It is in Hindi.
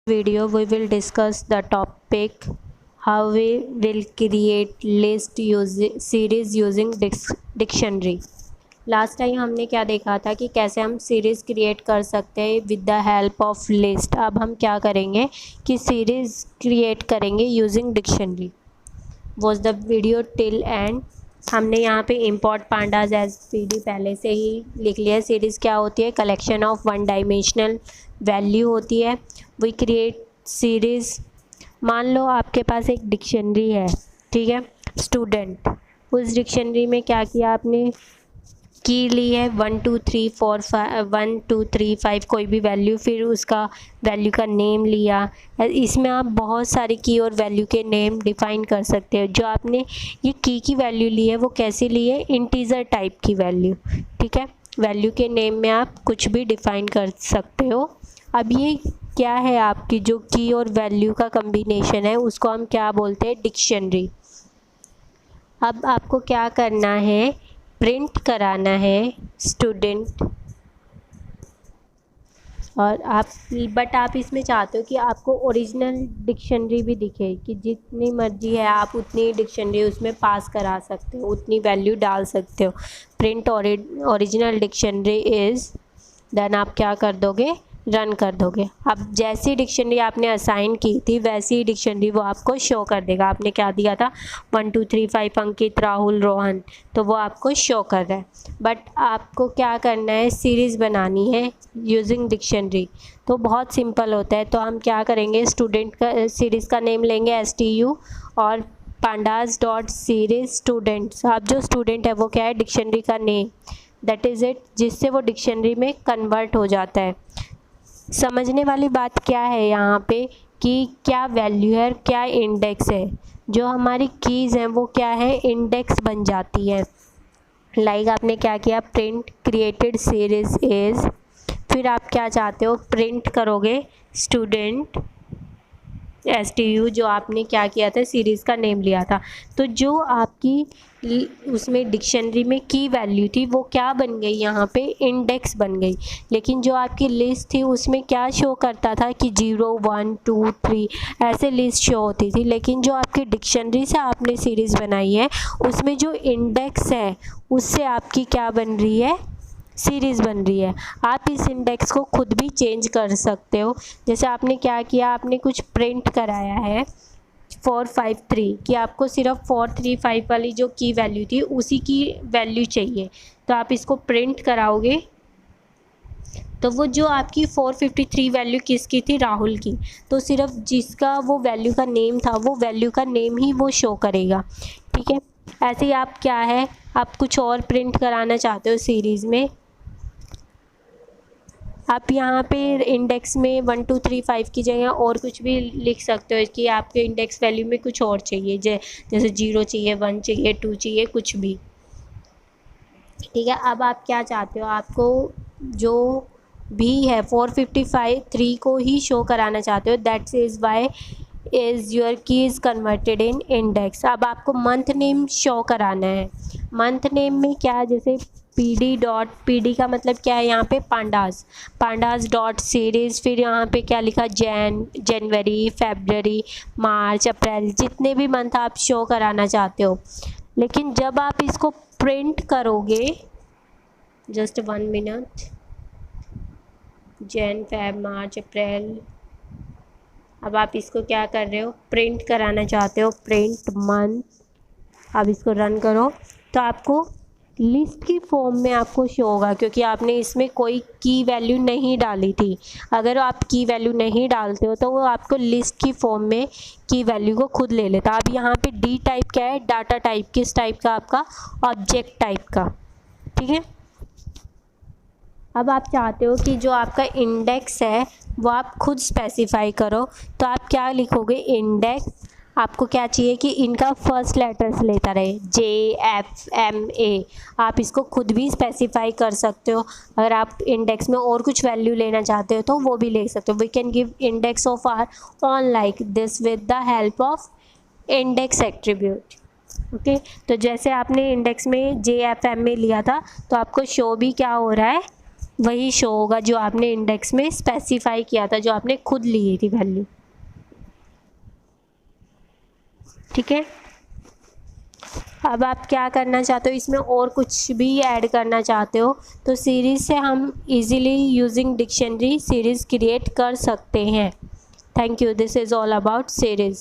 Video we will discuss the topic how we will create list using series using dictionary. Last time हमने क्या देखा था कि कैसे हम सीरीज़ क्रिएट कर सकते हैं with the help of list. अब हम क्या करेंगे कि सीरीज़ क्रिएट करेंगे using dictionary. Was the video till and. हमने यहाँ पे इम्पोर्ट पांडाज एज पीडी पहले से ही लिख लिया है। सीरीज़ क्या होती है? Collection of one dimensional value होती है। We create series. मान लो आपके पास एक डिक्शनरी है, ठीक है, स्टूडेंट। उस डिक्शनरी में क्या किया आपने? की ली है 1 2 3 4 5 1 2 3 5 कोई भी वैल्यू, फिर उसका वैल्यू का नेम लिया। इसमें आप बहुत सारी की और वैल्यू के नेम डिफ़ाइन कर सकते हो। जो आपने ये की वैल्यू ली है वो कैसी ली है? इंटीजर टाइप की वैल्यू, ठीक है। वैल्यू के नेम में आप कुछ भी डिफ़ाइन कर सकते हो। अब ये क्या है? आपकी जो की और वैल्यू का कम्बिनेशन है उसको हम क्या बोलते हैं? डिक्शनरी। अब आपको क्या करना है? प्रिंट कराना है स्टूडेंट। और आप इसमें चाहते हो कि आपको ओरिजिनल डिक्शनरी भी दिखे, कि जितनी मर्जी है आप उतनी डिक्शनरी उसमें पास करा सकते हो, उतनी वैल्यू डाल सकते हो। Print original dictionary is, then आप क्या कर दोगे? रन कर दोगे। अब जैसी डिक्शनरी आपने असाइन की थी वैसी ही डिक्शनरी वो आपको शो कर देगा। आपने क्या दिया था? 1 2 3 5 अंकित, राहुल, रोहन, तो वो आपको शो कर रहा है। बट आपको क्या करना है? सीरीज़ बनानी है यूजिंग डिक्शनरी। तो बहुत सिंपल होता है। तो हम क्या करेंगे? स्टूडेंट का सीरीज़ का नेम लेंगे STU और पांडाज डॉट सीरीज स्टूडेंट्स। अब जो स्टूडेंट है वो क्या है? डिक्शनरी का नेम, दैट इज़ इट, जिससे वो डिक्शनरी में कन्वर्ट हो जाता है। समझने वाली बात क्या है यहाँ पे कि क्या वैल्यू है और क्या इंडेक्स है। जो हमारी कीज़ हैं वो क्या है? इंडेक्स बन जाती है। लाइक आपने क्या किया? प्रिंट क्रिएटेड सीरीज इज़, फिर आप क्या चाहते हो? प्रिंट करोगे स्टूडेंट STU, जो आपने क्या किया था? सीरीज़ का नेम लिया था। तो जो आपकी उसमें डिक्शनरी में की वैल्यू थी वो क्या बन गई? यहाँ पे इंडेक्स बन गई। लेकिन जो आपकी लिस्ट थी उसमें क्या शो करता था कि 0 1 2 3 ऐसे लिस्ट शो होती थी। लेकिन जो आपकी डिक्शनरी से आपने सीरीज़ बनाई है उसमें जो इंडेक्स है उससे आपकी क्या बन रही है? सीरीज़ बन रही है। आप इस इंडेक्स को खुद भी चेंज कर सकते हो। जैसे आपने क्या किया? आपने कुछ प्रिंट कराया है 453 कि आपको सिर्फ 435 वाली जो की वैल्यू थी उसी की वैल्यू चाहिए। तो आप इसको प्रिंट कराओगे तो वो जो आपकी 453 वैल्यू किसकी थी? राहुल की। तो सिर्फ जिसका वो वैल्यू का नेम था वो वैल्यू का नेम ही वो शो करेगा, ठीक है। ऐसे ही आप क्या है, आप कुछ और प्रिंट कराना चाहते हो सीरीज़ में, आप यहाँ पे इंडेक्स में 1 2 3 5 की जगह और कुछ भी लिख सकते हो कि आपके इंडेक्स वैल्यू में कुछ और चाहिए, जैसे 0 चाहिए, 1 चाहिए, 2 चाहिए, कुछ भी, ठीक है। अब आप क्या चाहते हो? आपको जो भी है 455 को ही शो कराना चाहते हो। That's is why is your की इज़ कन्वर्टेड इन इंडेक्स। अब आपको मंथ नेम शो कराना है। मंथ नेम में क्या है? जैसे PD का मतलब क्या है? यहाँ पे पांडास डॉट सीरीज़, फिर यहाँ पे क्या लिखा? जनवरी, फरवरी, मार्च, अप्रैल, जितने भी मंथ आप शो कराना चाहते हो। लेकिन जब आप इसको प्रिंट करोगे, जस्ट 1 मिनट, जैन, फेब, मार्च, अप्रैल, अब आप इसको क्या कर रहे हो? प्रिंट कराना चाहते हो, प्रिंट मंथ। अब इसको रन करो तो आपको लिस्ट की फॉर्म में आपको शो होगा, क्योंकि आपने इसमें कोई की वैल्यू नहीं डाली थी। अगर आप की वैल्यू नहीं डालते हो तो वो आपको लिस्ट की फॉर्म में की वैल्यू को खुद ले लेता। अब यहाँ पे डी टाइप क्या है? Data type. किस टाइप का? आपका ऑब्जेक्ट टाइप का, ठीक है। अब आप चाहते हो कि जो आपका इंडेक्स है वो आप खुद स्पेसिफाई करो, तो आप क्या लिखोगे? इंडेक्स। आपको क्या चाहिए कि इनका फर्स्ट लेटर्स लेता रहे, JFMA। आप इसको खुद भी स्पेसिफाई कर सकते हो। अगर आप इंडेक्स में और कुछ वैल्यू लेना चाहते हो तो वो भी ले सकते हो। We can give index of our own like this with the help of index attribute, okay. तो जैसे आपने इंडेक्स में JFMA लिया था तो आपको शो भी क्या हो रहा है? वही शो होगा जो आपने इंडेक्स में स्पेसिफाई किया था, जो आपने खुद ली थी वैल्यू। ठीक है, अब आप क्या करना चाहते हो, इसमें और कुछ भी ऐड करना चाहते हो तो सीरीज़ से हम easily using dictionary series create कर सकते हैं। Thank you, this is all about series.